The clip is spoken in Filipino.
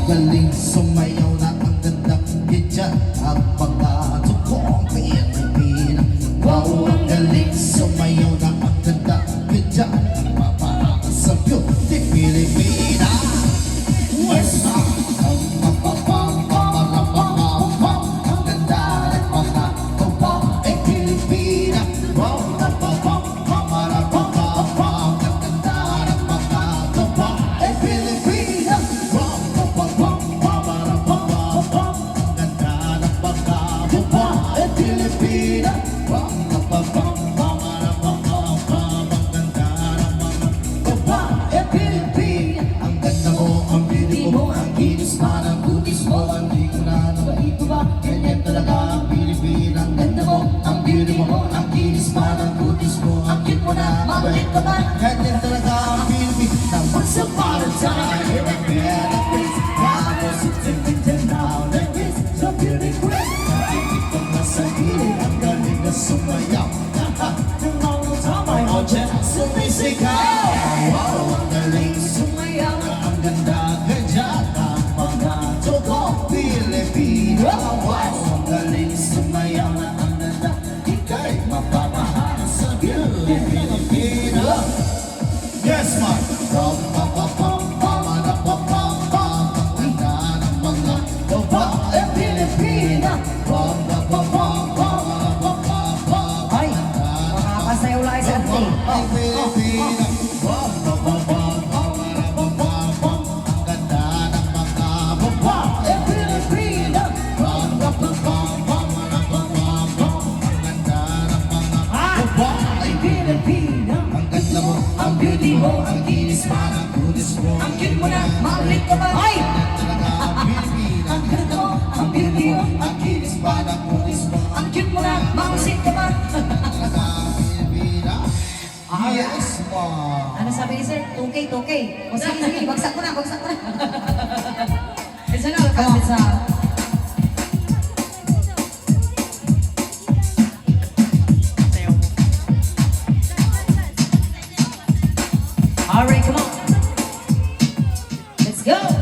galing sumayaw na ang ganda Kaya ang mga tukong Pilipina. Wow, ang galing sumayaw na ang ganda Kaya ang mapahanga sa beauty Pilipina. West Side. Makulit ka ba? Ganyan talaga ang Pilipina. Once upon a time, in a better place, tapos itintin now like this, so beautiful. Nakikita ko na sa gilid, ang galing na sumayaw. Lahat ng mga tamay o dyan, sumisigaw. Wow, ang galing sumayaw na ang ganda ganyan ang mga tugo Pilipino. Wow, ang galing sumayaw na ang ganda, ika'y mapamahal sa beauty Pilipino. Yes, man. ay, makakasayaw lang sa atin. Ang beauty mo, ang kinis mo, ang kulis mo. Ang cute mo na, makulit ka ba? Ay! Ang ganda mo, ang beauty mo. Ang kinis mo, ang kulis mo. Ang cute mo na, makulit ka ba? Yes, ma. Ano sabi ni sir? 2K, 2K. O sige, sige, bagsak ko na, bagsak ko na. Isa na, kapit sa... Alright, come on. Let's go.